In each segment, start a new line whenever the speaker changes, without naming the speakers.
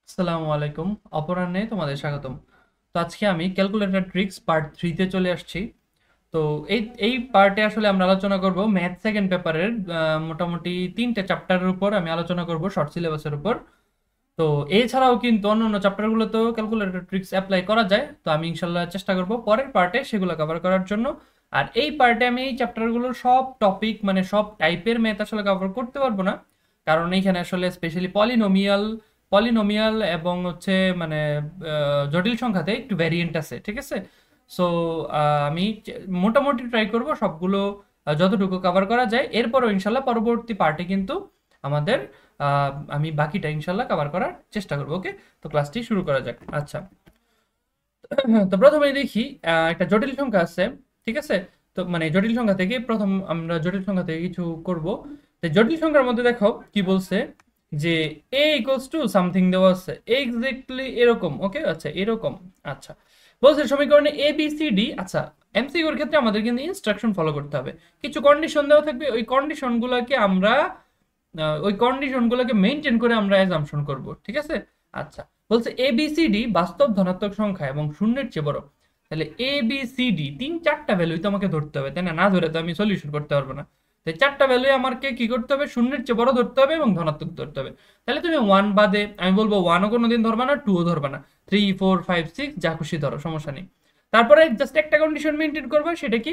আসসালামু আলাইকুম। অপরাহ্নে তোমাদের স্বাগতম। তো আজকে আমি ক্যালকুলেটর ট্রিক্স পার্ট 3 তে চলে আসছি। তো এই এই পার্টে আসলে আমরা আলোচনা করব ম্যাথ সেকেন্ড পেপারের মোটামুটি 3টে চ্যাপ্টারের উপর আমি আলোচনা করব শর্ট সিলেবাসের উপর। তো এছাড়াও কিন্তু অন্যান্য চ্যাপ্টারগুলোতেও ক্যালকুলেটর ট্রিক্স অ্যাপ্লাই করা যায়। তো আমি ইনশাল্লাহ চেষ্টা করব পরের পার্টে সেগুলো কভার করার জন্য। আর এই পার্টে আমি এই চ্যাপ্টারগুলোর সব টপিক মানে সব টাইপের ম্যাথ আসলে কভার করতে পারবো না, কারণ এইখানে আসলে স্পেশালি পলিনোমিয়াল পলিনোমিয়াল এবং হচ্ছে মানে জটিল সংখ্যাতে একটু ভ্যারিয়েন্ট আছে, ঠিক আছে। সো আমি মোটামুটি ট্রাই করব সবগুলো যতটুকু কভার করা যায়। এরপরও ইনশাল্লাহ পরবর্তী পার্টে কিন্তু আমাদের আমি বাকিটা ইনশাল্লাহ কভার করার চেষ্টা করবো। ওকে, তো ক্লাসটি শুরু করা যাক। আচ্ছা, তো প্রথমে দেখি একটা জটিল সংখ্যা আছে, ঠিক আছে। তো মানে জটিল সংখ্যা থেকে প্রথম আমরা জটিল সংখ্যা থেকে কিছু করব। তো জটিল সংখ্যার মধ্যে দেখো কি বলছে যে এ ইকুয়ালস টু সামথিং দেওয়া আছে এক্স্যাক্টলি এরকম। ওকে, আচ্ছা এরকম। আচ্ছা, বলছে সমীকরণে এ বি সি ডি। আচ্ছা, এমসিকিউর ক্ষেত্রে আমাদের কিন্তু ইনস্ট্রাকশন ফলো করতে হবে, কিছু কন্ডিশন দেওয়া থাকবে, ওই কন্ডিশনগুলোকে আমরা মেনটেন করে আমরা অ্যাজাম্পশন করব, ঠিক আছে। আচ্ছা, বলছে এ বি সি ডি বাস্তব ধনাত্মক সংখ্যা এবং শূন্যের চেয়ে বড়। তাহলে এ বি সি ডি তিন চারটা ভ্যালুই তো আমাকে ধরতে হবে, তাই না? না ধরে তো আমি সলিউশন করতে পারবো না। তাই চারটা ভ্যালুই আমাকে কি করতে হবে, শূন্যের চেয়ে বড় ধরতে হবে এবং ধনাত্মক ধরতে হবে। তাহলে তুমি ওয়ান বাদে আমি বলবো ওয়ানও কোনোদিন ধরবা না, টুও ধরবা না, থ্রি ফোর ফাইভ সিক্স যা খুশি ধরো, সমস্যা নেই। তারপরে জাস্ট একটা কন্ডিশন মেনটেন করবে, সেটা কি,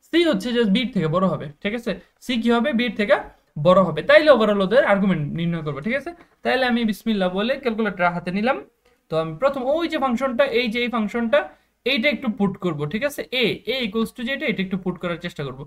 সি হচ্ছে জাস্ট বির থেকে বড় হবে, ঠিক আছে। সি কি হবে, বির থেকে বড় হবে, তাইলে ওভারঅল ওদের আর্গুমেন্ট নির্ণয় করবো, ঠিক আছে। তাইলে আমি বিসমিল্লাহ বলে ক্যালকুলেটর হাতে নিলাম। তো আমি প্রথম ওই যে ফাংশনটা, এই যে এই ফাংশনটা, এইটা একটু পুট করব, ঠিক আছে। এ এ ইকুয়ালস টু যেটা, এটা একটু পুট করার চেষ্টা করব।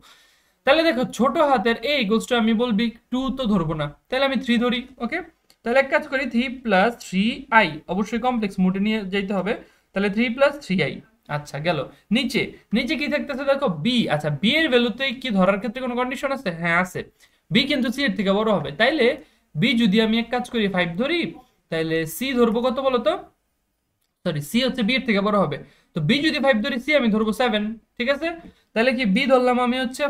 তাহলে দেখো ছোট হাতের এ ইকুয়ালস টু আমি বলবি টু তো ধরবো না, তাহলে আমি থ্রি ধরি। ওকে, তাহলে এক কাজ করি, থ্রি প্লাস থ্রি আই, অবশ্যই কমপ্লেক্স মোডে নিয়ে যেতে হবে। তাহলে থ্রি প্লাস থ্রি আই। আচ্ছা গেল। নিচে নিচে কি থাকতেছে দেখো, বি। আচ্ছা, বি এর ভ্যালুতে কি ধরার ক্ষেত্রে কোনো কন্ডিশন আছে? হ্যাঁ আছে। বি কিন্তু সি এর থেকে বড় হবে, তাইলে বি যদি আমি এক কাজ করি ফাইভ ধরি, তাহলে সি ধরবো কত বলো তো? সরি, সি হচ্ছে বি এর থেকে বড় হবে। তো বি যদি ফাইভ ধরি, সি আমি ধরবো সেভেন, ঠিক আছে। তাহলে কি বি ধরলাম আমি হচ্ছে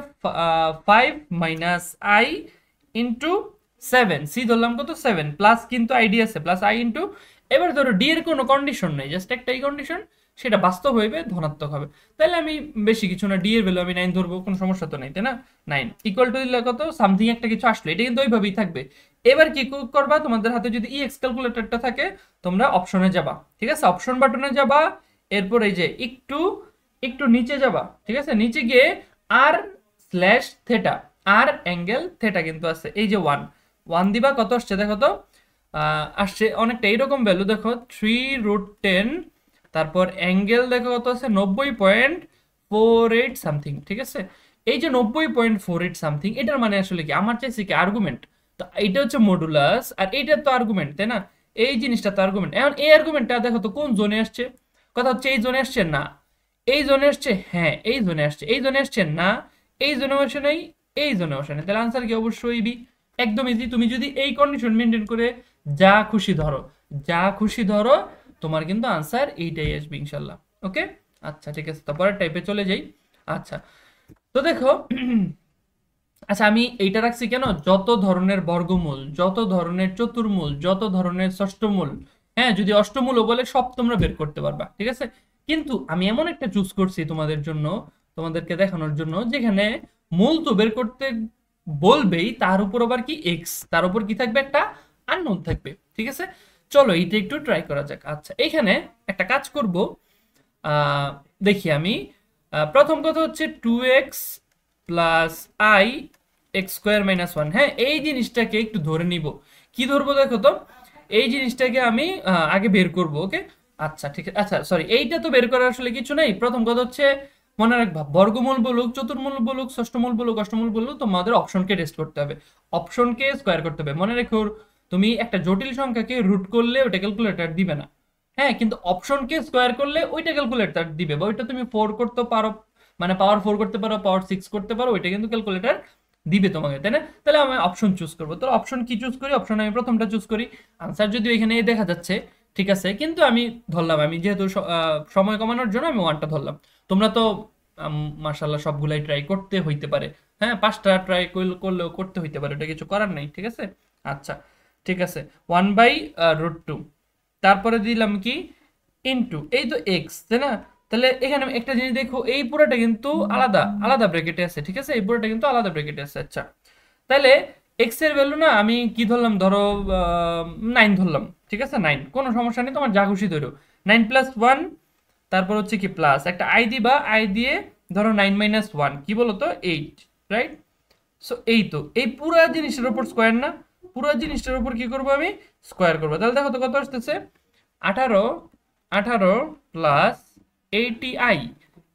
five minus i into seven, c ধরলাম কত, সেভেন, প্লাস কিন্তু আইডি আছে, প্লাস আই ইন্টু, এবার ধরো ডি এর কোনো কন্ডিশন নেই, জাস্ট একটাই কন্ডিশন, সেটা বাস্তব হইবে, ধনাত্মক হবে। তাহলে আমি বেশি কিছু না, ডি এর ভ্যালু আমি নাইন ধরবো, কোনো সমস্যা তো নাই, তাই না? নাইন ইকুয়াল টু দিলে কত, সামথিং একটা কিছু আসলো, এটা কিন্তু ওইভাবেই থাকবে। এবার কি করবা, তোমাদের হাতে যদি ইএক্স ক্যালকুলেটরটা থাকে, তোমরা অপশনে যাবা, ঠিক আছে, অপশন বাটনে যাবা। এরপর এই যে একটু একটু নিচে যাবা, ঠিক আছে, নিচে গিয়ে আর স্ল্যাশ থেটা, আর অ্যাঙ্গেল থেটা কিন্তু আছে, এই যে ওয়ান, ওয়ান দিবা, কত আসছে দেখো তো, আসছে অনেকটা এইরকম ভ্যালু, দেখো থ্রি রুট টেন, তারপর অ্যাঙ্গেল দেখো কত আছে, 90.48 সামথিং, ঠিক আছে। এই যে 90.48 সামথিং, এটার মানে আসলে কি, আমার চাইছে কি আর্গুমেন্ট। তো এটা হচ্ছে মডুলাস, আর এইটার তো আর্গুমেন্ট, তাই না? এই জিনিসটা তো আর্গুমেন্ট। এখন এই আর্গুমেন্টটা দেখো তো কোন জোনে আসছে, কথা হচ্ছে এই জোনে আসছে না, এই জোনে আসছে, হ্যাঁ এই জোনে আসছে, এই জোনে আসছে না, এই জোনে আসে নাই, এই জোনে আসে নাই, তাহলে আনসার কি, অবশ্যই বি। একদম ইজি। তুমি যদি এই কন্ডিশন মেনটেন করে যা খুশি ধরো, যা খুশি ধরো, তোমার কিন্তু আনসার এইটাই আসবে ইনশাল্লাহ। ওকে, আচ্ছা ঠিক আছে, তারপরে টাইপে চলে যাই। আচ্ছা, তো দেখো আচ্ছা, আমি এইটা রাখছি কেন, যত ধরনের বর্গমূল, যত ধরনের চতুর্মূল, যত ধরনের ষষ্ঠমূল, হ্যাঁ যদি অষ্টমূলও বলে, সব তোমরা বের করতে পারবা, ঠিক আছে। কিন্তু আমি এমন একটা চুজ করছি তোমাদের জন্য, তোমাদেরকে দেখানোর জন্য, যেখানে মূল তো বের করতে বলবেই, তার উপর আবার কি এক্স, তার উপর কি থাকবে, একটা আননোন থাকবে, ঠিক আছে। চলো এইটা একটু ট্রাই করা যাক। আচ্ছা, এখানে একটা কাজ করব, আহ, দেখি আমি, প্রথম কথা হচ্ছে two x plus i x square minus one. হ্যাঁ, এই জিনিসটাকে একটু ধরে নিব। কি ধরবো দেখো তো, এই জিনিসটাকে আমি আগে বের করব। ওকে, আচ্ছা ঠিক আছে। আচ্ছা সরি, এইটা তো বের করার আসলে কিছু নাই। প্রথম কথা হচ্ছে মনে রাখবা, বর্গমূল বলুক, চতুর্মূল বলুক, ষষ্ঠমূল বলুক, অষ্টমূল বলুক, তোমাদের অপশনকে টেস্ট করতে হবে, অপশনকে স্কোয়ার করতে হবে। মনে রেখো, তুমি একটা জটিল সংখ্যাকে রুট করলে ওটা ক্যালকুলেটর দিবে না, হ্যাঁ, কিন্তু অপশনকে স্কোয়ার করলে ওইটা ক্যালকুলেটর দিবে, বা ওইটা তুমি ফোর করতে পারো, মানে পাওয়ার ফোর করতে পারো, পাওয়ার সিক্স করতে পারো, ওইটা কিন্তু ক্যালকুলেটর দিবে তোমাকে, তাই না? তাহলে আমি অপশন চুজ করবো। তো অপশন কি চুজ করি, অপশন আমি প্রথমটা চুজ করি। আনসার যদিও এখানে দেখা যাচ্ছে, ঠিক আছে, কিন্তু আমি ধরলাম, আমি যেহেতু সময় কমানোর জন্য আমি ওয়ানটা ধরলাম। তোমরা তো মার্শাল্লাহ সবগুলাই ট্রাই করতে হইতে পারে, হ্যাঁ পাঁচটা ট্রাই করলেও করতে হইতে পারে, ওটা কিছু করার নাই, ঠিক আছে। আচ্ছা ঠিক আছে, ওয়ান বাই রুট টু, তারপরে দিলাম কি ইনটু এই তো এক্স, তাই না? তাহলে এখানে একটা জিনিস দেখো, এই পুরোটা কিন্তু আলাদা আলাদা ব্র্যাকেটে আছে, ঠিক আছে? এই পুরোটা কিন্তু আলাদা ব্র্যাকেটে আছে। আচ্ছা, তাহলে এক্স এর ভ্যালু না আমি কি ধরলাম, ধরো 9 ধরলাম, ঠিক আছে? 9, কোনো সমস্যা নেই, তোমার যা খুশি ধরো। 9+1, তারপর হচ্ছে কি প্লাস একটা আই দিবা, আই দিয়ে ধরো 9 - 1 কি বলো তো 8, রাইট? সো এই তো এই পুরো জিনিসটার উপর স্কোয়ার না, পুরো জিনিসটার উপর কি করবো আমি, স্কোয়ার করবো। তাহলে দেখো তো কত আসতেছে, 18 18 প্লাস 80i,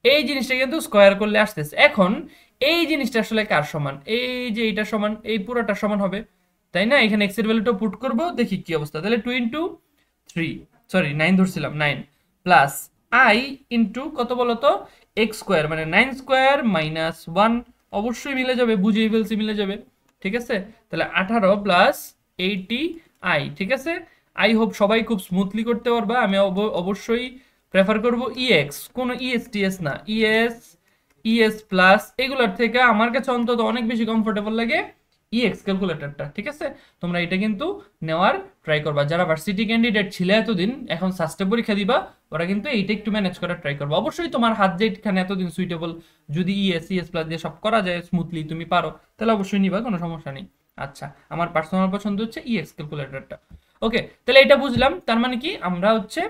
এই জিনিসটা কিন্তু স্কোয়ার করলে আসতেছে। এখন এই জিনিসটা আসলে কার সমান, এই যে এইটা সমান, এই পুরোটা সমান হবে, তাই না? এখানে এক্স এর ভ্যালুটা পুট করবো, দেখি কি অবস্থা। তাহলে 2 × 3, সরি 9 ধরছিলাম, 9 প্লাস আই ইন্টু কত বলতো, এক্স স্কোয়ার, মানে 9² - 1, অবশ্যই মিলে যাবে, বুঝিয়ে ফেলছি মিলে যাবে, ঠিক আছে? তাহলে 18 প্লাস 80i, ঠিক আছে? আই হোপ সবাই খুব স্মুথলি করতে পারবা। আমি অবশ্যই প্রেফার করব ইএক্স, কোনো ইএস টিএস না, ইএস ইএস প্লাস এগুলোর থেকে আমার কাছে অন্তত অনেক বেশি কমফোর্টেবল লাগে ইএক্স ক্যালকুলেটরটা, ঠিক আছে? তোমরা এটা কিন্তু নেওয়ার ট্রাই করবা। যারা ভার্সিটি ক্যান্ডিডেট ছিলে এতদিন, এখন সাস্টে পরীক্ষা দিবা, ওরা কিন্তু এইটা একটু ম্যানেজ করার ট্রাই করবা। অবশ্যই তোমার হাত যেখানে এতদিন সুইটেবল, যদি ইএস ইএস প্লাস দিয়ে সব করা যায় স্মুথলি, তুমি পারো, তাহলে অবশ্যই নিবা, কোনো সমস্যা নেই। আচ্ছা, আমার পার্সোনাল পছন্দ হচ্ছে ইএক্স ক্যালকুলেটরটা। ওকে, তাহলে এটা বুঝলাম। তার মানে কি, আমরা হচ্ছে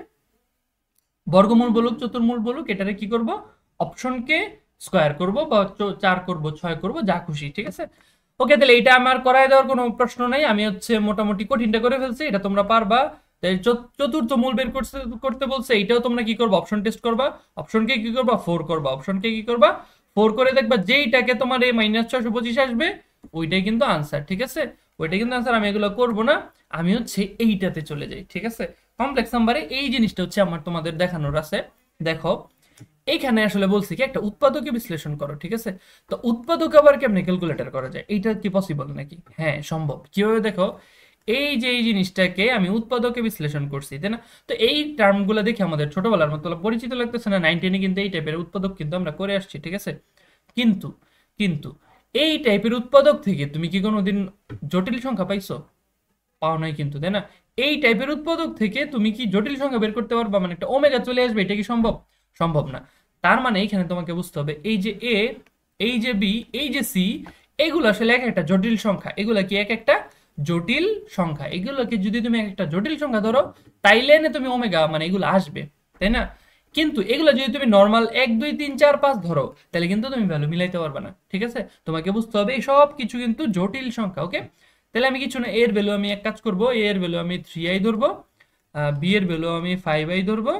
বর্গমূল বলুক চতুর্মূল বলুক, এটারে কি করব, অপশনকে স্কোয়ার করব, বা 4 করব, 6 করব, যা খুশি, ঠিক আছে? ওকে, তাহলে এটা আমার করায় দেওয়ার কোনো প্রশ্ন নাই। আমি হচ্ছে মোটামুটি কঠিনটা করে ফেলছি, এটা তোমরা পারবা। তাই চতুর্থ মূল বের করতে করতে বলছে, এটাও তোমরা কি করবা, অপশন টেস্ট করবা। অপশনকে কি করবা, 4 করবা। অপশনকে কি করবা, 4 করে দেখবা যেইটাকে তোমার এই -625 আসবে, ওইটাই কিন্তু আনসার, ঠিক আছে? ওইটাই কিন্তু আনসার। আমি এগুলো করব না, আমি হচ্ছে এইটাতে চলে যাই, ঠিক আছে? কমপ্লেক্স নাম্বারে এই জিনিসটা হচ্ছে আমার তোমাদের দেখানোর আছে। দেখো, এইখানে আসলে বলছি কি, একটা উৎপাদকে বিশ্লেষণ করো, ঠিক আছে? তো উৎপাদক আবার কেমনে ক্যালকুলেটর করা যায়, এইটা কি পসিবল নাকি? হ্যাঁ, সম্ভব। কিভাবে দেখো, এই যে এই জিনিসটাকে আমি উৎপাদকে বিশ্লেষণ করছি, তাই না? তো এই টার্মগুলো দেখে আমাদের ছোটবেলার মতো পরিচিত লাগতেছে না? 9 10 কিন্তু এই টাইপের উৎপাদক কিন্তু আমরা করে আসছি, ঠিক আছে? কিন্তু কিন্তু এই টাইপের উৎপাদক থেকে তুমি কি কোনোদিন জটিল সংখ্যা পাইছো? পাও নাই কিন্তু, তাই না? এই টাইপের উৎপাদক থেকে তুমি কি জটিল সংখ্যা বের করতে পারবা, মানে একটা ওমেগা চলে আসবে, এটা কি সম্ভব? সম্ভব না। তার মানে এখানে তোমাকে বুঝতে হবে, এই যে এ, এই যে বি, এই যে সি, এগুলো আসলে এক একটা জটিল সংখ্যা। এগুলা কি এক একটা জটিল সংখ্যা, এগুলোকে যদি তুমি এক একটা জটিল সংখ্যা ধরো, তাইলে না তুমি ওমেগা মানে এগুলো আসবে, তাই না? কিন্তু এগুলো যদি তুমি নর্মাল 1 2 3 4 5 ধরো, তাহলে কিন্তু তুমি ভ্যালু মিলাইতে পারবে না, ঠিক আছে? তোমাকে বুঝতে হবে এই সব কিছু কিন্তু জটিল সংখ্যা। ওকে, তাহলে আমি কিছু না, এর ভ্যালু আমি এক কাজ করব, এ এর ভ্যালু আমি 3i ধরবো, বি এর ভ্যালু আমি 5i ধরবো,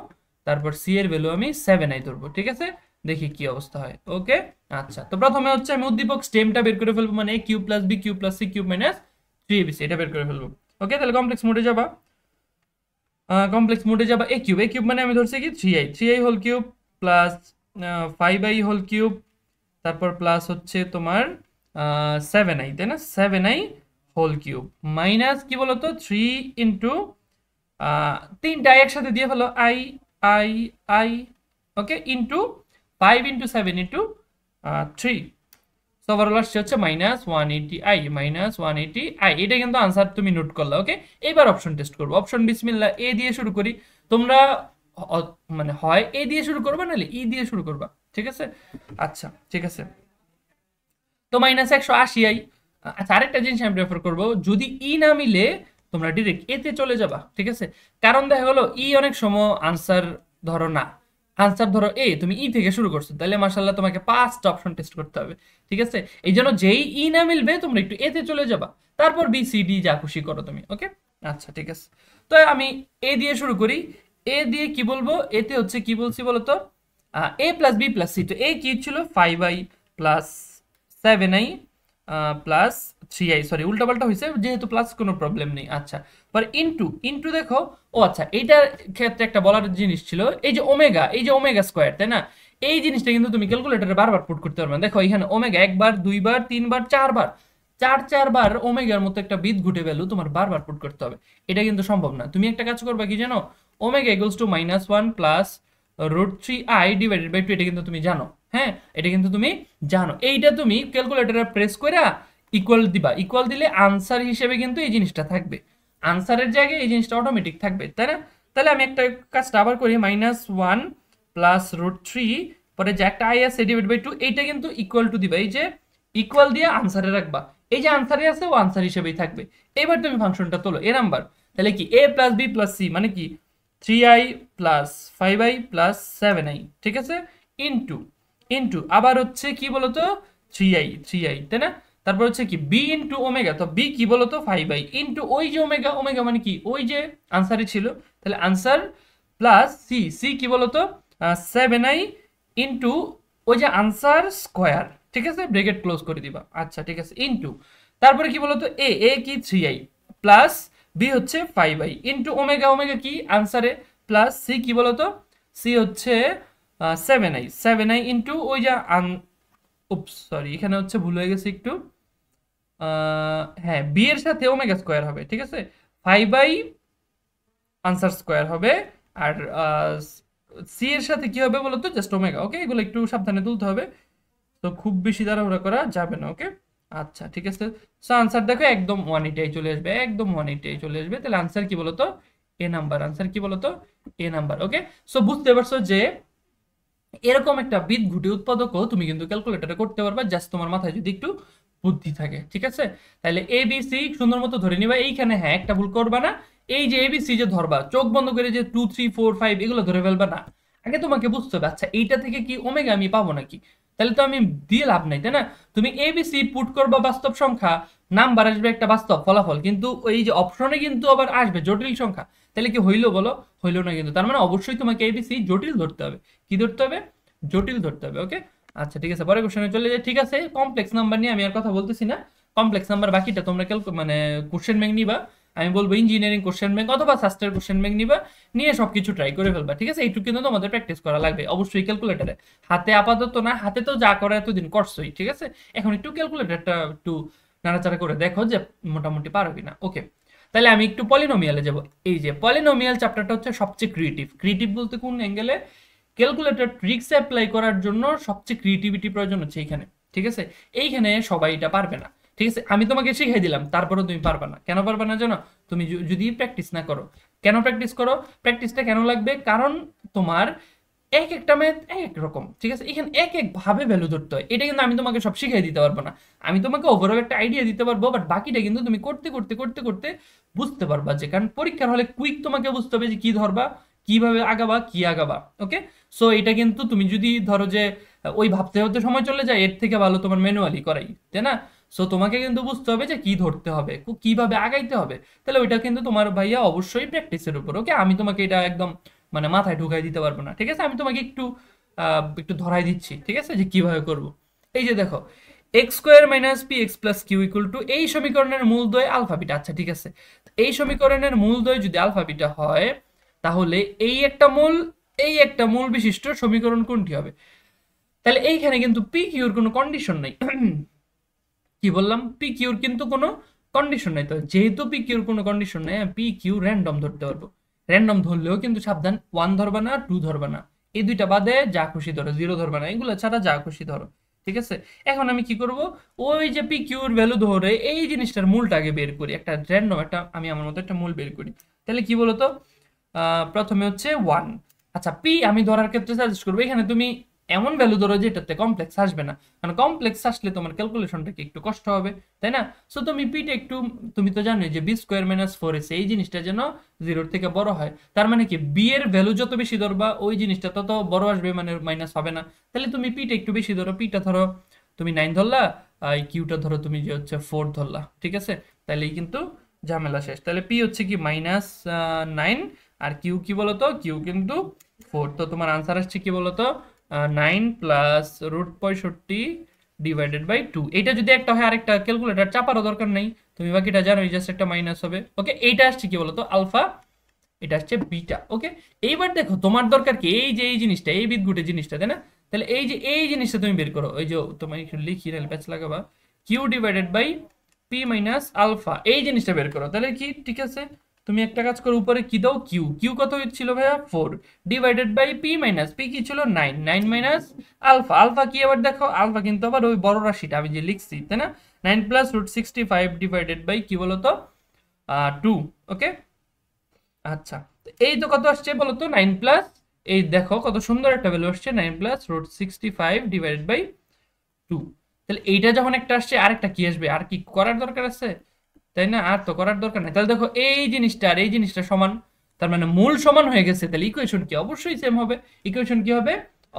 তারপর সি এর ভ্যালু আমি 7i ধরবো, ঠিক আছে? দেখি কি অবস্থা হয়। ওকে, আচ্ছা, তো প্রথমে হচ্ছে আমি উদ্দীপক স্টেমটা বের করে ফেলবো, মানে cube plus b cube plus c cube minus 3abc, এটা বের করে ফেলবো। ওকে, তাহলে কমপ্লেক্স মোডে যাবা, এ কিউব, এ কিউব মানে আমি ধরছি কি 3i whole cube plus 5i whole cube, তারপর প্লাস হচ্ছে তোমার 7i, তাই না? 7i হোল কিউব মাইনাস কি বলতো 3 তিনটা একসাথে দিয়ে ফেলো, i i i, okay, into 5 × 7 × 3, so overall আসছে হচ্ছে -180i, -180i। এটা কিন্তু আনসার তুমি নোট করলা। ওকে, এবার অপশন টেস্ট করবো। অপশন বিসমিল্লাহ, এ দিয়ে শুরু করি। তোমরা মানে হয় এ দিয়ে শুরু করবা, নাহলে ই দিয়ে শুরু করবা, ঠিক আছে? আচ্ছা, ঠিক আছে। তো -180i। আচ্ছা, আরেকটা জিনিস আমি প্রেফার করবো, যদি ই না মিলে তোমরা ডিরেক্ট এতে চলে যাবা, ঠিক আছে? কারণ দেখা গেলো ই অনেক সময় আনসার ধরো না, আনসার ধরো এ, তুমি ই থেকে শুরু করছো, তাহলে মাশাআল্লাহ তোমাকে 5টা অপশন টেস্ট করতে হবে, ঠিক আছে? এই জন্য যেই ই না মিলবে তোমরা একটু এতে চলে যাবা, তারপর বি সি ডি যা খুশি করো তুমি। ওকে, আচ্ছা, ঠিক আছে। তো আমি এ দিয়ে শুরু করি। এ দিয়ে কি বলবো, এতে হচ্ছে কি বলছি বলতো, এ প্লাস বি প্লাস সি। তো এ কি ছিল, 5i plus 7i plus 3i, sorry উল্টাপাল্টা হয়েছে, যেহেতু প্লাস কোনো প্রবলেম নেই। আচ্ছা, পর ইনটু, ইনটু দেখো, ও আচ্ছা, এইটার ক্ষেত্রে একটা বলার জিনিস ছিল, এই যে ওমেগা, এই যে ওমেগা স্কোয়ার, তাই না? এই জিনিসটা কিন্তু তুমি ক্যালকুলেটরে বারবার পুট করতে পারবে না। দেখো এখানে ওমেগা একবার, দুইবার, তিনবার, চারবার, চারবার ওমেগার মতো একটা বিট ঘুটে ভ্যালু তোমার বারবার পুট করতে হবে, এটা কিন্তু সম্ভব না। তুমি একটা কাজ করবা কি জানো, omega equals to -1 plus √3i divided by 2, এটা কিন্তু তুমি জানো। হ্যাঁ, এটা কিন্তু তুমি জানো। এইটা তুমি ক্যালকুলেটরে প্রেস করে ইকুয়াল দিবা, ইকুয়াল দিলে আনসার হিসেবে কিন্তু এই জিনিসটা থাকবে, আনসারের জায়গায় এই জিনিসটা অটোমেটিক থাকবে, তাই না? তাহলে আমি একটা কাজটা আবার করি, -1 প্লাস √3 পরে যে একটা আই আছে ডিভাইড বাই 2, এইটা কিন্তু ইকুয়াল টু দিবা, এই যে ইকুয়াল দিয়ে আনসারে রাখবা, এই যে আনসারে আছে ও আনসার হিসেবেই থাকবে। এবার তুমি ফাংশনটা তোলো এ নাম্বার, তাহলে কি a plus b plus c মানে কি 3i plus 5i plus 7i, ঠিক আছে, ইনটু ইনটু আবার হচ্ছে কি বলতো 3i তাই না, তারপর হচ্ছে কি বি ইনটু ওমেগা, তো বি কি বলতো 5i ইনটু ওই যে ওমেগা, ওমেগা মানে কি ওই যে আনসারই ছিল, তাহলে আনসার প্লাস সি, সি কি বলতো 7i ইনটু ওই যে আনসার স্কোয়ার, ঠিক আছে, ব্রেকেট ক্লোজ করে দিবা, আচ্ছা ঠিক আছে, ইনটু তারপরে কি বলতো এ কি 3i প্লাস বি হচ্ছে 5i ইনটু ওমেগা, ওমেগা কি আনসারে, প্লাস সি কি বলতো সি হচ্ছে 7i ইনটু ওই যে উপস সরি এখানে হচ্ছে ভুল হয়ে গেছে একটু, হ্যাঁ বি এর সাথে ওমেগা স্কোয়ার হবে, ঠিক আছে, 5i আনসার স্কোয়ার হবে, আর সি এর সাথে কি হবে বলতো জাস্ট ওমেগা, ওকে, এগুলো একটু সাবধানে তুলতে হবে, তো খুব বেশি তাড়াহুড়া করা যাবে না, ওকে। আচ্ছা ঠিক আছে, সো আনসার দেখো একদম 180 চলে আসবে, একদম 180 চলে আসবে, তাহলে আনসার কি বলতো এ নাম্বার, আনসার কি বলতো এ নাম্বার, ওকে। সো বুঝতে পারছো যে এরকম একটা বিদঘুটে উৎপাদকও তুমি কিন্তু ক্যালকুলেটরে করতে পারবা, জাস্ট তোমার মাথায় যদি একটু বুদ্ধি থাকে, ঠিক আছে। তাহলে এ বি সি সুন্দর মতো ধরে নিবা, এইখানে হ্যাঁ একটা ভুল করবা না, এই যে এ বি সি যে ধরবা চোখ বন্ধ করে যে 2 3 4 5 এগুলো ধরে ফেলবা না, আগে তোমাকে বুঝতে হবে আচ্ছা এইটা থেকে কি ওমেগা আমি পাবো নাকি, তাহলে তো আমি দিয়ে লাভ নাই তাই না। তুমি এ বি সি পুট করবা বাস্তব সংখ্যা, নাম্বার আসবে একটা বাস্তব ফলাফল, কিন্তু ওই যে অপশনে কিন্তু আবার আসবে জটিল সংখ্যা, তাহলে কি হইলো বলো, হইলো না কিন্তু, তার মানে অবশ্যই তোমাকে এবিসি জটিল ধরতে হবে, কি ধরতে হবে, জটিল ধরতে হবে, ওকে। আচ্ছা ঠিক আছে, পরের কোশ্চেনে চলে যাই, ঠিক আছে, কমপ্লেক্স নাম্বার নিয়ে আমি আর কথা বলতেছি না, কমপ্লেক্স নাম্বার বাকিটা তোমরা মানে কোশ্চেন ব্যাংক নিবা, আমি বলবো ইঞ্জিনিয়ারিং কোশ্চেন ব্যাংক অথবা শাস্ত্রের কোশ্চেন ব্যাংক নিবা, নিয়ে সবকিছু ট্রাই করে ফেলবা, ঠিক আছে, এইটুকু কিন্তু তোমাদের প্র্যাকটিস করা লাগবে অবশ্যই ক্যালকুলেটারে, হাতে আপাতত না, হাতে তো যা করে এতদিন করছোই, ঠিক আছে, এখন একটু ক্যালকুলেটারটা একটু নাড়াচাড়া করে দেখো যে মোটামুটি পারো কিনা, ওকে। তাহলে আমি একটু পলিনোমিয়ালে যাব, এই যে পলিনোমিয়াল চ্যাপ্টারটা হচ্ছে সবচেয়ে ক্রিয়েটিভ, ক্রিয়েটিভ বলতে কোন অ্যাঙ্গেলে, ক্যালকুলেটর ট্রিক্স অ্যাপ্লাই করার জন্য সবচেয়ে ক্রিয়েটিভিটি প্রয়োজন হচ্ছে এইখানে, ঠিক আছে, এইখানে সবাই এটা পারবে না, ঠিক আছে, আমি তোমাকে শিখাই দিলাম তারপরেও তুমি পারবে না, কেন পারবে না জানো, তুমি যদি প্র্যাকটিস না করো, কেন প্র্যাকটিস করো, প্র্যাকটিসটা কেন লাগবে, কারণ তোমার এক একটা ম্যাথ এক এক রকম, ঠিক আছে, এখানে এক এক ভাবে ভ্যালু ধরতে হয়, এটা কিন্তু আমি তোমাকে সব শিখাই দিতে পারবো না, আমি তোমাকে ওভারঅল একটা আইডিয়া দিতে পারবো, বাট বাকিটা কিন্তু তুমি করতে করতে করতে করতে বুঝতে পারবা, যে কারণ পরীক্ষার হলে কুইক তোমাকে বুঝতে হবে যে কি ধরবা, কিভাবে আগাবা, কি আগাবা, ওকে। সো এটা কিন্তু তুমি যদি ধরো যে ওই ভাবতে ভাবতে সময় চলে যায়, এর থেকে ভালো তোমার ম্যানুয়ালি করাই, তাই না। সো তোমাকে কিন্তু বুঝতে হবে যে কি ধরতে হবে, কিভাবে আগাইতে হবে, তাহলে ওইটা কিন্তু তোমার ভাইয়া অবশ্যই প্র্যাকটিসের উপর, ওকে, আমি তোমাকে এটা একদম মানে মাথায় ঢুকাই দিতে পারবো না, ঠিক আছে, আমি তোমাকে একটু একটু ধরাই দিচ্ছি, ঠিক আছে, যে কিভাবে করব। এই যে দেখো x square minus p x plus q equal to, এই সমীকরণের মূলদ্বয় আলফা বিটা, আচ্ছা ঠিক আছে, এই সমীকরণের মূলদ্বয় যদি আলফা বিটা হয়, তাহলে এই একটা মূল, এই একটা মূল বিশিষ্ট সমীকরণ কোনটি হবে, তাহলে এইখানে কিন্তু পি কিউর কোনো কন্ডিশন নাই, কি বললাম, পি কিউর কিন্তু কোনো কন্ডিশন নাই, তো যেহেতু পি কিউর কোনো কন্ডিশন নেই, পি কিউ র্যান্ডম ধরতে পারবো, র্যান্ডম ধরলেও কিন্তু সাবধান 1 ধরবা না 2 ধরবা না, এই দুইটা বাদে যা খুশি ধরো, 0 ধরবা না, এগুলো ছাড়া যা খুশি ধরো, ঠিক আছে। এখন আমি কি করব, ওই যে পি কিউর ভ্যালু ধরে এই জিনিসটার মূলটা আগে বের করি, একটা র্যান্ডম একটা আমি আমার মতো একটা মূল বের করি, তাহলে কি বলতো প্রথমে হচ্ছে 1, আচ্ছা পি আমি ধরার ক্ষেত্রে সাজেস্ট করবো এখানে তুমি এমন ভ্যালু ধরো যেটাতে কমপ্লেক্স আসবে না, কারণ কমপ্লেক্স আসলে তোমার ক্যালকুলেশনটাকে একটু কষ্ট হবে, তাই না। সো তুমি পিটা একটু, তুমি তো জানোই যে বি স্কোয়ার মাইনাস 4ac এই জিনিসটা যেন 0 থেকে বড় হয়, তার মানে কি বি এর ভ্যালু যত বেশি ধরবা ওই জিনিসটা তত বড় আসবে, মানে মাইনাস হবে না, তাহলে তুমি পিটা একটু বেশি ধরো, পিটা ধরো তুমি 9 ধরলা, আর কিউটা ধরো তুমি যে হচ্ছে 4 ধরলা, ঠিক আছে, তাহলেই কিন্তু ঝামেলা শেষ, তাহলে পি হচ্ছে কি -9, আর কিউ কি বলতো, কিউ কিন্তু 4, তো তোমার আনসার আসছে কি বলতো 9 প্লাস √65 ডিভাইডেড বাই 2, এটা যদি একটা হয় আরেকটা ক্যালকুলেটর চাপারও দরকার নেই, তুমি বাকিটা জানো, জাস্ট একটা মাইনাস হবে, ওকে। এইটা আসছে কি বলতো আলফা, এটা আসছে বিটা, ওকে। এইবার দেখো তোমার দরকার কি, এই যে এই জিনিসটা, এই বিদঘুটে জিনিসটা, তাই না, তাহলে এই যে এই জিনিসটা তুমি বের করো, ওই যে তোমার একটু লিখি রেল প্যাচ লাগাবা, Q divided by P minus alpha, এই জিনিসটা বের করো, তাহলে কি ঠিক আছে, তুমি একটা কাজ করো, উপরে কি দাও কিউ, কিউ কত ছিল ভাইয়া 4 divided by P minus p কি ছিল 9, 9 মাইনাস আলফা, আলফা কি আবার দেখো, আলফা কিন্তু আবার ওই বড় রাশিটা আমি যে লিখছি, তাই না, 9 প্লাস √65 ডিভাইডেড বাই কি বলতো 2, ওকে। আচ্ছা, তো এই তো কত আসছে বলো তো, 9 প্লাস, এই দেখো কত সুন্দর একটা ভ্যালু আসছে, 9 প্লাস রুট 65 ডিভাইডেড বাই 2। তাহলে এইটা যখন একটা আসছে, আরেকটা কি আসবে, আর কি করার দরকার আছে, তাই না? আর তো করার দরকার নাই। তাহলে দেখো এই জিনিসটা আর এই জিনিসটা সমান, তার মানে মূল সমান হয়ে গেছে, তাহলে ইকুয়েশন কি অবশ্যই সেম হবে। ইকুয়েশন কি হবে,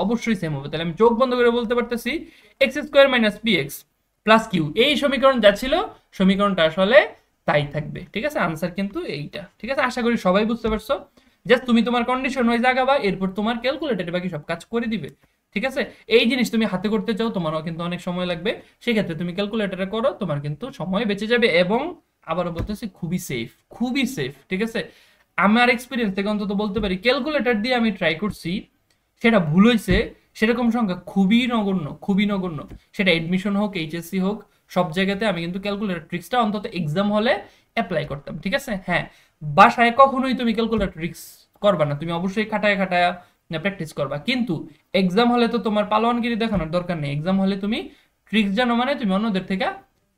অবশ্যই সেম হবে। তাহলে আমি চোখ বন্ধ করে বলতে পারতেছি x square minus p x plus q, এই সমীকরণ যা ছিল সমীকরণটা আসলে তাই থাকবে। ঠিক আছে, আনসার কিন্তু এইটা। ঠিক আছে, আশা করি সবাই বুঝতে পারছো। জাস্ট তুমি তোমার কন্ডিশন ওয়াইজ আগাবা, এরপর তোমার ক্যালকুলেটরে বাকি সব কাজ করে দিবে। ঠিক আছে, এই জিনিস তুমি হাতে করতে চাও, তোমারও কিন্তু অনেক সময় লাগবে, সেক্ষেত্রে তুমি ক্যালকুলেটরে করো, তোমার কিন্তু সময় বেঁচে যাবে, এবং আবারও বলতেছি খুবই সেফ, খুবই সেফ। ঠিক আছে, আমার এক্সপিরিয়েন্স থেকে অন্তত বলতে পারি, ক্যালকুলেটর দিয়ে আমি ট্রাই করছি, সেটা ভুল হয়েছে সেরকম সংখ্যা খুবই নগণ্য, খুবই নগণ্য। সেটা এডমিশন হোক, এইচএসসি হোক, সব জায়গাতে আমি কিন্তু ক্যালকুলেটর ট্রিক্সটা অন্তত এক্সাম হলে অ্যাপ্লাই করতাম। ঠিক আছে, হ্যাঁ, বাসায় কখনোই তুমি ক্যালকুলেটর ট্রিক্স করবা না, তুমি অবশ্যই খাটায় খাটায় প্র্যাকটিস করবা, কিন্তু এক্সাম হলে তো তোমার পালোয়ানগিরি দেখানোর দরকার নেই। এক্সাম হলে তুমি ট্রিক্স জানো মানে তুমি অন্যদের থেকে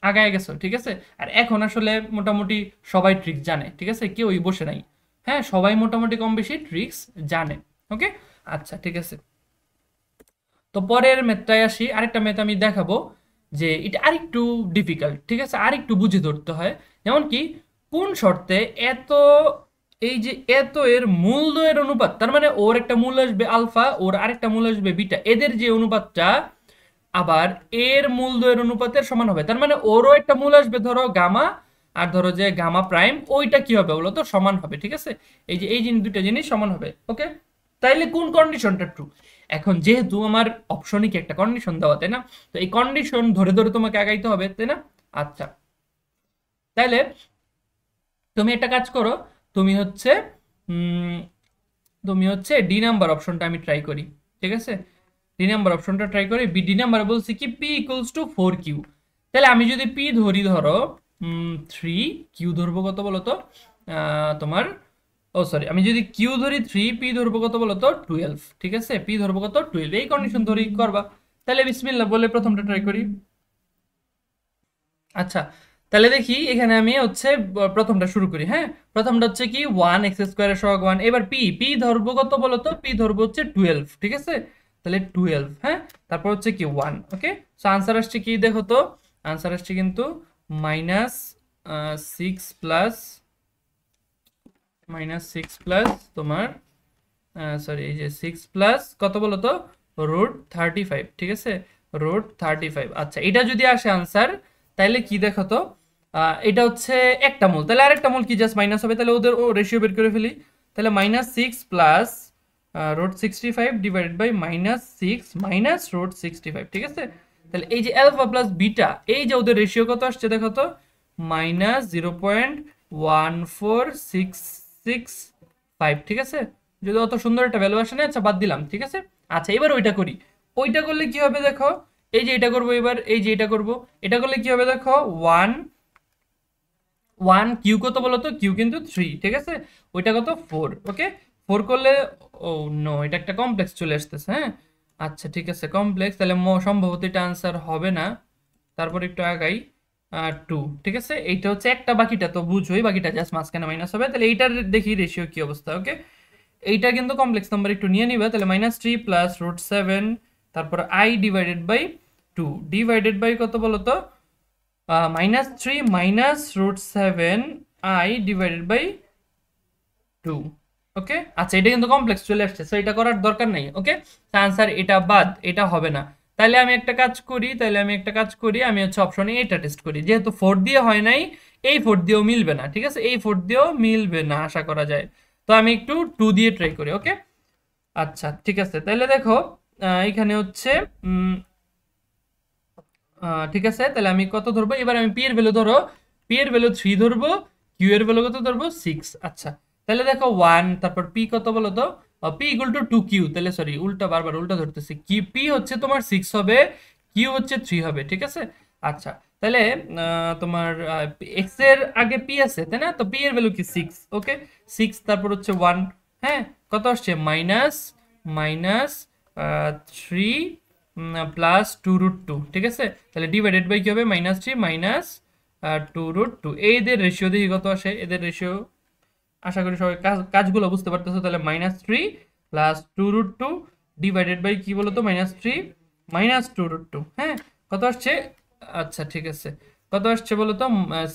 আগায় গেছো। ঠিক আছে, আর এখন আসলে মোটামুটি সবাই ট্রিক্স জানে। ঠিক আছে, কেউই বসে নাই, হ্যাঁ, সবাই মোটামুটি কম বেশি ট্রিক্স জানে। ওকে, আচ্ছা ঠিক আছে। তো পরের ম্যাথটায় আসি, আরেকটা ম্যাথ আমি দেখাবো যে এটা আরেকটু ডিফিকাল্ট। ঠিক আছে, আরেকটু বুঝে ধরতে হয়। যেমন কি, কোন শর্তে এত, এই যে এত এর মূলদ্বয়ের অনুপাত, তার মানে ওর একটা মূল আসবে আলফা, ওর আরেকটা মূল আসবে বিটা, এদের যে অনুপাতটা আবার এর মূলদ্বয়ের অনুপাতের সমান হবে। তার মানে ওরও একটা মূল আসবে ধরো গামা, আর ধরো যে গামা প্রাইম, ওইটা কি হবে বলো তো, সমান হবে। ঠিক আছে, এই যে এই জিনিস, দুইটা জিনিস সমান হবে। ওকে, তাইলে কোন কন্ডিশনটা ট্রু? এখন যেহেতু আমার অপশনে কি একটা কন্ডিশন দেওয়া, তাই না? তো এই কন্ডিশন ধরে ধরে তোমাকে আগাইতে হবে, তাই না? আচ্ছা, তাইলে তুমি একটা কাজ করো, তুমি হচ্ছে উম, তুমি হচ্ছে ডি নাম্বার অপশনটা আমি ট্রাই করি। ঠিক আছে, ডি নাম্বার অপশনটা ট্রাই করি। ডি নাম্বার বলছি কি পি ইকুয়ালস টু 4 কিউ। তাহলে আমি যদি পি ধরি ধরো 3, কিউ ধরবো কত বলো তো, তোমার, ও সরি, আমি যদি কিউ ধরি 3, পি ধরবো কত বলো তো 12। ঠিক আছে, পি ধরবো কত 12, এই কন্ডিশন ধরি করবা। তাহলে বিসমিল্লাহ বলে প্রথমটা ট্রাই করি। আচ্ছা, তাহলে দেখি এখানে আমি হচ্ছে প্রথমটা শুরু করি। হ্যাঁ, প্রথমটা হচ্ছে কি 1 এক্স স্কোয়ারের সহগ 1। এবার পি, পি ধরবো কত বলো তো, পি ধরবো হচ্ছে 12। ঠিক আছে, তাহলে 12, হ্যাঁ, তারপর হচ্ছে কি 1। ওকে, সো আনসার আসছে কি দেখো তো, আনসার আসছে কিন্তু মাইনাস 6 প্লাস, তোমার, সরি, এই যে 6 প্লাস কত বলো তো, √35। ঠিক আছে, √35। আচ্ছা, এটা যদি আসে আনসার, তাহলে কি দেখো তো, এটা হচ্ছে একটা মূল, তাহলে আরেকটা মূল কি জাস্ট মাইনাস হবে, তাহলে ওদের ও রেশিও বের করে ফেলি। তাহলে -6 প্লাস √65 ডিভাইডেড বাই -6 মাইনাস √65। ঠিক আছে, তাহলে এই যে অ্যালফা প্লাস বিটা, এই যে ওদের রেশিও কত আসছে দেখো তো, -0.1466 ঠিক আছে, যদি অত সুন্দর একটা ভ্যালু আসে না, আচ্ছা বাদ দিলাম। ঠিক আছে, আচ্ছা এবার ওইটা করি। ওইটা করলে কি হবে দেখো, এই যে এটা করবো, এবার এই যে এটা করবো, এটা করলে কি হবে দেখো, 1, 1 কিউ কত বলো তো, কিউ কিন্তু 3। ঠিক আছে, ওইটা কত 4। ওকে, 4 করলে, ও নো, এটা একটা কমপ্লেক্স চলে আসতেছে। হ্যাঁ, আচ্ছা ঠিক আছে, কমপ্লেক্স, তাহলে সম্ভবত এটা আনসার হবে না। তারপর একটু আগাই, 2। ঠিক আছে, এইটা হচ্ছে একটা, বাকিটা তো বুঝোই, বাকিটা জাস্ট মাঝখানে মাইনাস হবে। তাহলে এইটার দেখি রেশিও কি অবস্থা। ওকে, এইটা কিন্তু কমপ্লেক্স নাম্বার একটু নিয়ে নিবে। তাহলে -3 প্লাস √7, তারপর i divided by 2 divided by কত বলো তো, -3 minus √7 i divided by 2। Okay, আচ্ছা এটা কিন্তু কমপ্লেক্স চলে আসছে, সো এটা করার দরকার নেই। ওকে, আনসার এটা বাদ, এটা হবে না। তাহলে আমি একটা কাজ করি, আমি হচ্ছে অপশনে এটা টেস্ট করি, যেহেতু 4 দিয়ে হয় নাই, এই 4 দিয়েও মিলবে না। ঠিক আছে, এই 4 দিয়েও মিলবে না আশা করা যায়, তো আমি একটু 2 দিয়ে ট্রাই করি। ওকে, আচ্ছা ঠিক আছে, তাহলে দেখো এখানে হচ্ছে ঠিক আছে, তাহলে আমি কত ধরবো, এবার আমি পি এর ভ্যালু ধরো, পি এর ভ্যালু 3 ধরবো, কিউ এর ভ্যালু কত ধরবো 6। আচ্ছা, তাহলে দেখো 1, তারপর পি কত বলো তো, পি ইকুয়াল টু 2 কিউ, তাহলে সরি উল্টা, বারবার উল্টা ধরতেছি, কি পি হচ্ছে তোমার 6 হবে, কিউ হচ্ছে 3 হবে। ঠিক আছে, আচ্ছা, তাহলে তোমার এক্স এর আগে পি আছে, তাই না? তো পি এর ভ্যালু কি 6। ওকে, 6, তারপর হচ্ছে 1, হ্যাঁ, কত আসছে মাইনাস মাইনাস 3 প্লাস 2√2। ঠিক আছে, তাহলে ডিভাইডেড বাই কি হবে, -3 মাইনাস 2√2। এদের রেশিও দেখি কত আসে, এদের রেশিও আশা করি সবাই কাজগুলো বুঝতে পারতেছো। তাহলে -3 + 2√2 ডিভাইডেড বাই কি বলতো -3 -2√2। হ্যাঁ, কত আসছে? আচ্ছা ঠিক আছে, কত আসছে বলো তো?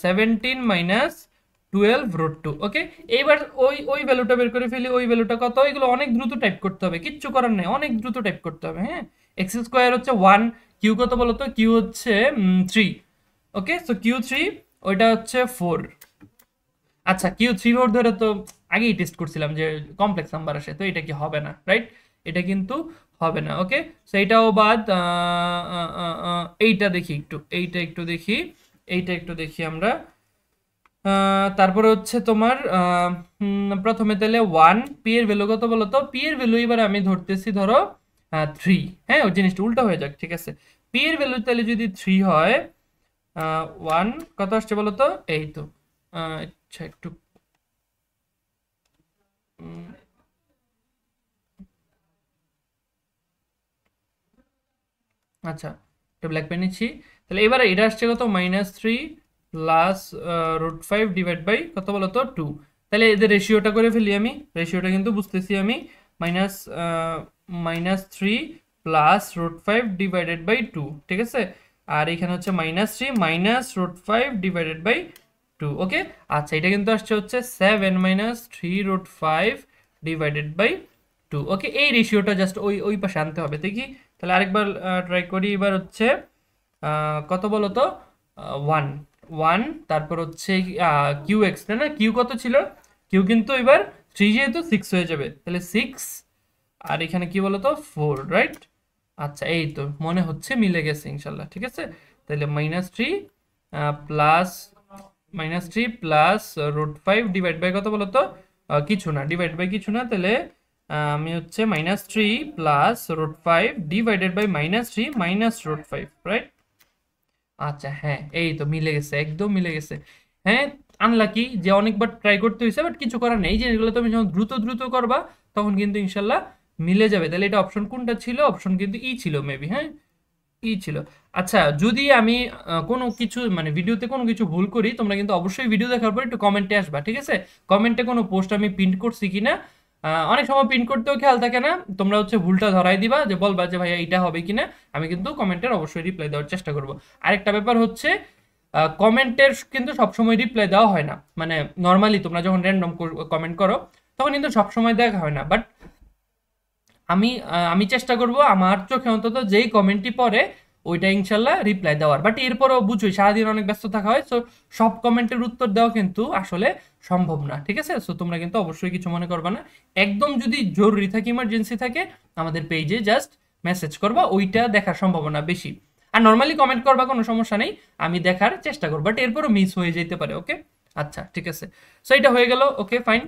17 -12√2। ওকে, এইবার ওই ওই ভ্যালুটা বের করে ফেলি। ওই ভ্যালুটা কত? এগুলো অনেক দ্রুত টাইপ করতে হবে, কিচ্ছু করার নেই, অনেক দ্রুত টাইপ করতে হবে। হ্যাঁ, এক্স স্কোয়ার হচ্ছে 1, কিউ কত বলো তো? কিউ হচ্ছে 3। ওকে, সো কিউ 3, ওইটা হচ্ছে 4। আচ্ছা, কিউ 3 4 ধরে তো আগেই টেস্ট করছিলাম যে কমপ্লেক্স নাম্বার আসে, তো এটা কি হবে না, রাইট? এটা কিন্তু হবে না। ওকে, সো এইটাও বাদ। এইটা দেখি একটু, এইটা একটু দেখি, এইটা একটু দেখি আমরা। তারপরে হচ্ছে তোমার প্রথমে তাহলে 1, পি এর ভ্যালু কত বলো তো? পি এর ভ্যালু এবার আমি ধরতেছি ধরো 3। হ্যাঁ, ওই জিনিসটা উল্টা হয়ে যাক, ঠিক আছে। পি এর ভ্যালু তাহলে যদি 3 হয়, 1 কত আসছে বলো তো? এই তো আচ্ছা একটু উম, আচ্ছা, একটা ব্ল্যাক পেন নিচ্ছি। তাহলে এবারে এটা আসছে কত? -3 প্লাস √5 ডিভাইড বাই কত বলো তো? 2। তাহলে এদের রেশিওটা করে ফেলি আমি, রেশিওটা কিন্তু বুঝতেছি আমি। মাইনাস -3 প্লাস √5 ডিভাইডেড বাই 2, ঠিক আছে। আর এখানে হচ্ছে -3 মাইনাস √5 ডিভাইডেড বাই 2। ওকে, আচ্ছা, এটা কিন্তু আসছে হচ্ছে 7 -3√5 ডিভাইডেড বাই 2। ওকে, এই রেশিওটা জাস্ট ওই ওই পাশে আনতে হবে, দেখি। তাহলে আরেকবার ট্রাই করি। এবার হচ্ছে কত বলো তো? 1 1, তারপর হচ্ছে কিউ এক্স, তাই না? কিউ কত ছিল? কিউ কিন্তু এবার 3 যেহেতু 6 হয়ে যাবে, তাহলে 6। আর এখানে কি বলো তো? 4, রাইট? আচ্ছা, এই তো মনে হচ্ছে মিলে গেছে ইনশাল্লাহ, ঠিক আছে। তাহলে -3 প্লাস √5 ডিভাইড বাই কত বলো তো? কিছু না, ডিভাইড বাই কিছু না। তাহলে আমি হচ্ছে -3 plus √5 divided by -3 minus √5, right? আচ্ছা, হ্যাঁ, এই তো মিলে গেছে, একদম মিলে গেছে। হ্যাঁ, আনলাকি যে অনেকবার ট্রাই করতে হয়েছে, বাট কিছু করার নেই। এই জিনিসগুলো তুমি যখন দ্রুত দ্রুত করবা তখন কিন্তু ইনশাল্লাহ মিলে যাবে। তাহলে এটা অপশন কোনটা ছিল? অপশন কিন্তু ই ছিল মেবি। হ্যাঁ, ই ছিল। আচ্ছা, যদি আমি কোনো কিছু মানে ভিডিওতে কোনো কিছু ভুল করি, তোমরা কিন্তু অবশ্যই ভিডিও দেখার পর একটু কমেন্টে আসবা, ঠিক আছে? কমেন্টে কোনো পোস্ট আমি প্রিন্ট করছি কিনা, অনেক সময় প্রিন্ট করতেও খেয়াল থাকে না, তোমরা হচ্ছে ভুলটা ধরাই দিবা, যে বলবা যে ভাইয়া এটা হবে কিনা। আমি কিন্তু কমেন্টের অবশ্যই রিপ্লাই দেওয়ার চেষ্টা করব। আরেকটা ব্যাপার হচ্ছে, কমেন্টের কিন্তু সবসময় রিপ্লাই দেওয়া হয় না। মানে নর্মালি তোমরা যখন র্যান্ডম কমেন্ট করো তখন কিন্তু সবসময় দেখা হয় না, বাট আমি চেষ্টা করব আমার চোখে অন্তত যেই কমেন্টটি পড়ে ওইটা ইনশাল্লাহ রিপ্লাই দেওয়ার। বাট এরপরও বুঝোই সারাদিন অনেক ব্যস্ত থাকা হয়, সো সব কমেন্টের উত্তর দেওয়া কিন্তু আসলে সম্ভব না, ঠিক আছে। সো তোমরা কিন্তু অবশ্যই কিছু মনে করবে না। একদম যদি জরুরি থাকে, ইমার্জেন্সি থাকে, আমাদের পেজে জাস্ট মেসেজ করবা, ওইটা দেখার সম্ভাবনা বেশি। আর নর্মালি কমেন্ট করবা, কোনো সমস্যা নেই, আমি দেখার চেষ্টা করবো, বাট এরপরও মিস হয়ে যেতে পারে। ওকে, আচ্ছা ঠিক আছে। সো এটা হয়ে গেল, ওকে ফাইন।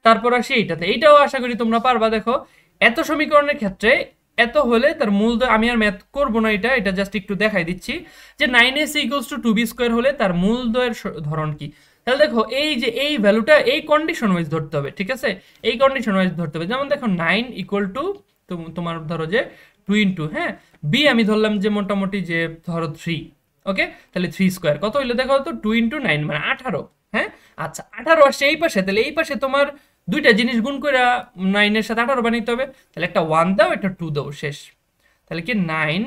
তারপর আসি এইটাতে, এইটাও আশা করি তোমরা পারবা। দেখো, এত সমীকরণের ক্ষেত্রে এত হলে তার মূলদ্বয়, আমি আর ম্যাথ করবো না, এটা এটা জাস্ট একটু দেখাই দিচ্ছি যে 9ac = 2b² হলে তার মূলদ্বয়ের ধরন কি। তাহলে দেখো, এই যে এই ভ্যালুটা এই কন্ডিশন ওয়াইজ ধরতে হবে, ঠিক আছে। এই কন্ডিশন ওয়াইজ ধরতে হবে। যেমন দেখো 9 = তোমার ধরো যে 2 হ্যাঁ, বি আমি ধরলাম যে মোটামুটি যে ধরো 3। ওকে, তাহলে 3² কত হইলো দেখো তো? 2 × 9 মানে 18। হ্যাঁ, আচ্ছা, 18 আসছে এই পাশে, তাহলে এই পাশে তোমার দুইটা জিনিস গুণ করে 9 এর সাথে 18 বানাইতে হবে। তাহলে একটা 1 দাও, একটা 2 দাও, শেষ। তাহলে কি 9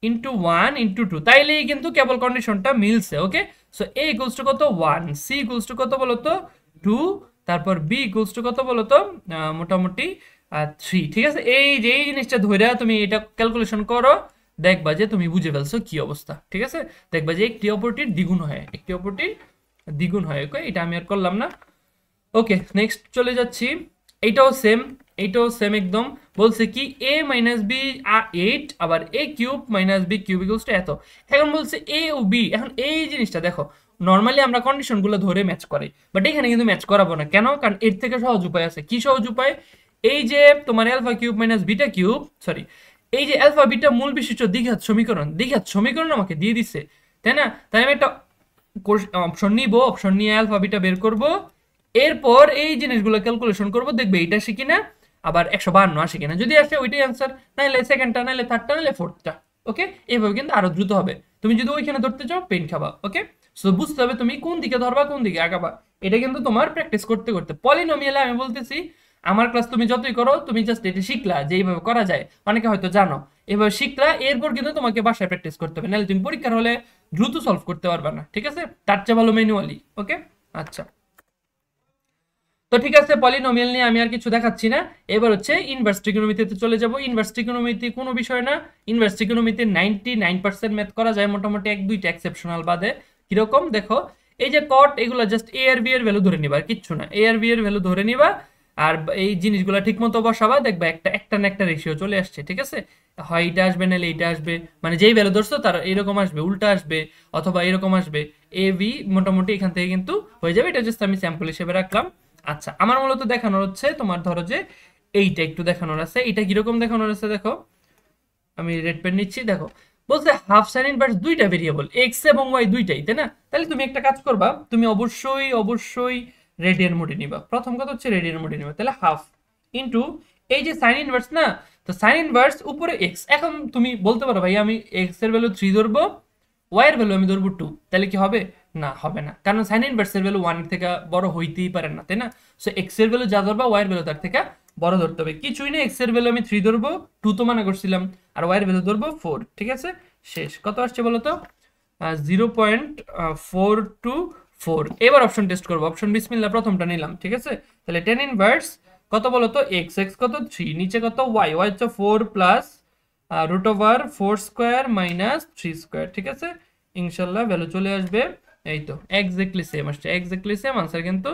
× 1 × 2, তাইলেই কিন্তু কেবল কন্ডিশনটা মিলছে। ওকে, সো a = কত? 1, c = কত বলো তো? 2, তারপর b = কত বলো তো? মোটামুটি 3, ঠিক আছে। এই যে এই জিনিসটা ধরে তুমি এটা ক্যালকুলেশন করো, দেখবা যে তুমি বুঝে ফেলছো কি অবস্থা, ঠিক আছে। দেখবা যে একটি অপরটির দ্বিগুণ হয়, একটি অপরটির দ্বিগুণ হয়। ওকে, এটা আমি আর করলাম না। ওকে, নেক্সট চলে যাচ্ছি। এইটাও সেম, এইটাও সেম একদম। বলছে কি a - b 8, আবার a³ - b³ এত। এখন বলছে a ও b। এখন এই জিনিসটা দেখো, নর্মালি আমরা কন্ডিশনগুলো ধরে ম্যাচ করি, বাট এখানে কিন্তু ম্যাচ করাবো না। কেন? কারণ এর থেকে সহজ উপায় আছে। কি সহজ উপায়? এই যে তোমার α³ - β³ সরি, এই যে আলফা বিটা মূল বিশিষ্ট দ্বিঘাত সমীকরণ, দ্বিঘাত সমীকরণ আমাকে দিয়ে দিছে, তাই না? তাই আমি একটা অপশন নিব, অপশন নিয়ে আলফা বিটা বের করব, এরপর এই জিনিসগুলো ক্যালকুলেশন করব, দেখবে এটা আসে কিনা, আবার 152 আসে কিনা। যদি আসে ওইটাই অ্যান্সার, নাইলে সেকেন্ডটা, নাইলে থার্ডটা, নাইলে ফোর্থটা। ওকে, এইভাবে কিন্তু আরো দ্রুত হবে। তুমি যদি ওইখানে ধরতে চাও পেন খাবা। ওকে, সো বুঝতে হবে তুমি কোন দিকে ধরবা কোন দিকে আগাবা। এটা কিন্তু তোমার প্র্যাকটিস করতে করতে। পলিনোমিয়ালে আমি বলতেছি আমার ক্লাস তুমি যতই করো, তুমি জাস্ট এটা শিখলা যে এইভাবে করা যায়, অনেকে হয়তো জানো, এভাবে শিখলা, এরপর কিন্তু তোমাকে বাসায় প্র্যাকটিস করতে হবে, নাহলে তুমি পরীক্ষার হলে দ্রুত সলভ করতে পারবে না, ঠিক আছে? তার চেয়ে ভালো ম্যানুয়ালি। ওকে, আচ্ছা। তো ঠিক আছে, পলিনোমিয়াল নিয়ে আমি আর কিছু দেখাচ্ছি না। এবার হচ্ছে ইনভার্স ট্রিগোনোমেট্রিতে চলে যাব। ইনভার্স ট্রিগোনোমেট্রি কোনো বিষয় না। ইনভার্স ট্রিগোনোমেট্রি 99% ম্যাথ করা যায়, মোটামুটি এক দুইটা এক্সেপশনাল বাদে। কিরকম দেখো, এই যে কট, এগুলো জাস্ট এ আর বি এর ভ্যালু ধরে নিবা, আর কিচ্ছু না। এ আর বি এর ভ্যালু ধরে নিবা, আর এই জিনিসগুলো ঠিক মতো বসাবা, দেখবা একটা একটা না একটা রেশিও চলে আসছে, ঠিক আছে? হয় এটা আসবে, নাহলে এইটা আসবে, মানে যেই ভ্যালু ধরছো তার এরকম আসবে, উল্টা আসবে, অথবা এরকম আসবে। এ বি মোটামুটি এখান থেকে কিন্তু হয়ে যাবে। এটা জাস্ট আমি স্যাম্পল হিসেবে রাখলাম। আচ্ছা, আমার মূলত দেখানোর হচ্ছে তোমার ধরো যে এইটা একটু দেখানোর আছে। এটা কিরকম দেখানোর আছে দেখো, আমি রেড পেন নিচ্ছি, দেখো বলছে হাফ সাইন ইনভার্স দুইটা ভেরিয়েবল এক্স এবং ওয়াই দুইটাই, তাই না? তাহলে তুমি একটা কাজ করবা, তুমি অবশ্যই অবশ্যই রেডিয়ান মোডে নিবা। প্রথম কথা হচ্ছে রেডিয়ান মোডে নিবা, তাহলে হাফ ইনটু এই যে সাইন ইনভার্স না, তো সাইন ইনভার্স উপরে এক্স। এখন তুমি বলতে পারো ভাই আমি এক্স এর ভ্যালু 3 ধরবো, ওয়াই এর ভ্যালু আমি ধরবো 2, তাহলে কি হবে? না, হবে না, কারণ সাইন ইনভার্স এর ভ্যালু 1 এর থেকে বড় হইতেই পারে না, তাই না? সো এক্স এর ভ্যালু যা ধরবা ওয়াই এর ভ্যালু তার থেকে বড় ধরতে হবে। কিছুই না, এক্স এর ভ্যালু আমি 3 ধরবো, 2 তো মানা করছিলাম, আর ওয়াই এর ভ্যালু ধরবো 4, ঠিক আছে? শেষ। কত আসছে বলো তো? 0.424। এবার অপশন টেস্ট করবো। অপশন বিসমিল্লাহ, প্রথমটা নিলাম, ঠিক আছে? তাহলে টেন ইনভার্স কত বলো তো? এক্স, এক্স কত 3, নিচে কত ওয়াই, ওয়াই হচ্ছে 4 plus root over 4 square minus 3 square, ঠিক আছে? ইনশাল্লাহ ভ্যালু চলে আসবে, এই তো এক্স্যাক্টলি সেম আসছে, এক্স্যাক্টলি সেম আনসার কিন্তু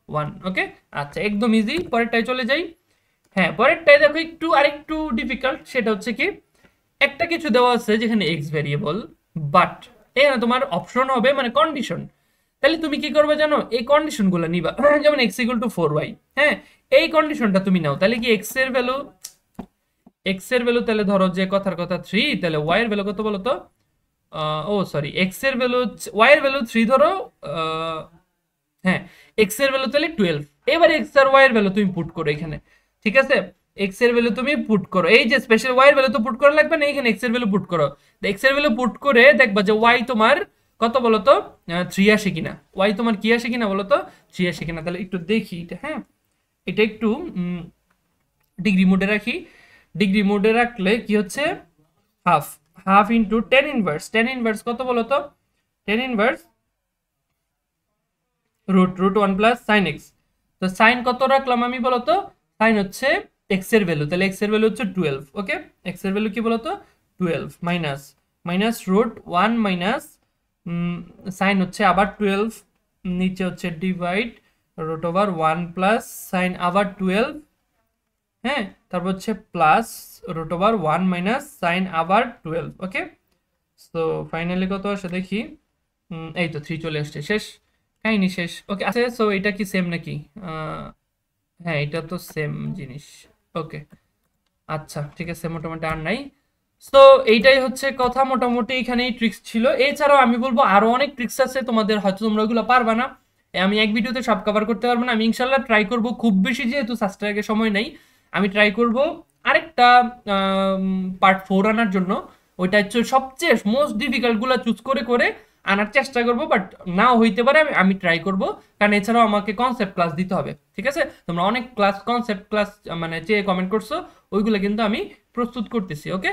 1। ওকে, আচ্ছা, একদম ইজি। পরেরটায় চলে যাই। হ্যাঁ, পরেরটায় দেখো একটু আরেকটু ডিফিকাল্ট। সেটা হচ্ছে কি, একটা কিছু দেওয়া আছে যেখানে এক্স ভেরিয়েবল, বাট এখানে তোমার অপশন হবে মানে কন্ডিশন। তাহলে তুমি কি করবে জানো? এই কন্ডিশনগুলো নিবা। যেমন এক্স ইকুয়াল টু 4y, হ্যাঁ, এই কন্ডিশনটা তুমি নাও। তাহলে কি এক্স এর ভ্যালু তাহলে ধরো যে কথার কথা 3, তাহলে ওয়াই এর ভ্যালু কত বলো তো? ও সরি, এক্স এর ভ্যালু, ওয়াই এর ভ্যালু 3 ধরো, হ্যাঁ, এক্স এর ভ্যালু তাহলে 12। এবার এক্স আর ওয়াই এর ভ্যালু তুমি পুট করো এখানে, ঠিক আছে? এক্স এর ভ্যালু তুমি পুট করো, এই যে স্পেশাল ওয়াই এর ভ্যালু তো পুট করা লাগবে না, এখানে এক্স এর ভ্যালু পুট করো। এক্স এর ভ্যালু পুট করে দেখবা যে ওয়াই তোমার কত বলো তো? 3 আসে কিনা। ওয়াই তোমার কি আসে কিনা বলো তো? 3 আসে কিনা। তাহলে একটু দেখি এটা, হ্যাঁ, এটা একটু ডিগ্রি মোডে রাখি। ডিগ্রি মোডে রাখলে কি হচ্ছে? Half, half into tan inverse. Tan inverse কত বলো তো? Tan inverse root 1 plus sine x. তো সাইন কত রাখলাম আমি বলো তো? সাইন হচ্ছে এক্স এর ভ্যালু, তাহলে এক্স এর ভ্যালু হচ্ছে 12। ওকে, এক্স এর ভ্যালু কি বলো তো? 12 minus minus root 1 minus sine হচ্ছে আবার 12, নিচে হচ্ছে divide root over 1 plus sine আবার 12, হ্যাঁ, তারপর হচ্ছে plus root over 1 minus sine আবার 12। ওকে, সো ফাইনালি কত আসে দেখি। এই তো 3 চলে আসছে, শেষ, কাহিনী শেষ। ওকে, আচ্ছা, সো এটা কি সেম নাকি? হ্যাঁ, এটা তো সেম জিনিস। ওকে, আচ্ছা, ঠিক আছে, মোটামুটি আর নাই। সো এইটাই হচ্ছে কথা, মোটামুটি এখানেই ট্রিক্স ছিল। এছাড়াও আমি বলবো আরো অনেক ট্রিক্স আছে তোমাদের, হয়তো তোমরা ওইগুলো পারবা না, আমি এক ভিডিওতে সব কভার করতে পারবো না। আমি ইনশাল্লাহ ট্রাই করব, খুব বেশি যেহেতু সাবস্ক্রাইবের সময় নেই, আমি ট্রাই করব আরেকটা পার্ট 4 আনার জন্য। ওইটা হচ্ছে সবচেয়ে মোস্ট ডিফিকাল্ট গুলা চুজ করে করে আনার চেষ্টা করব, বাট নাও হইতে পারে, আমি ট্রাই করব। কারণ এছাড়াও আমাকে কনসেপ্ট ক্লাস দিতে হবে, ঠিক আছে? তোমরা অনেক ক্লাস, কনসেপ্ট ক্লাস মানে চেয়ে কমেন্ট করছো, ওইগুলো কিন্তু আমি প্রস্তুত করতেছি। ওকে।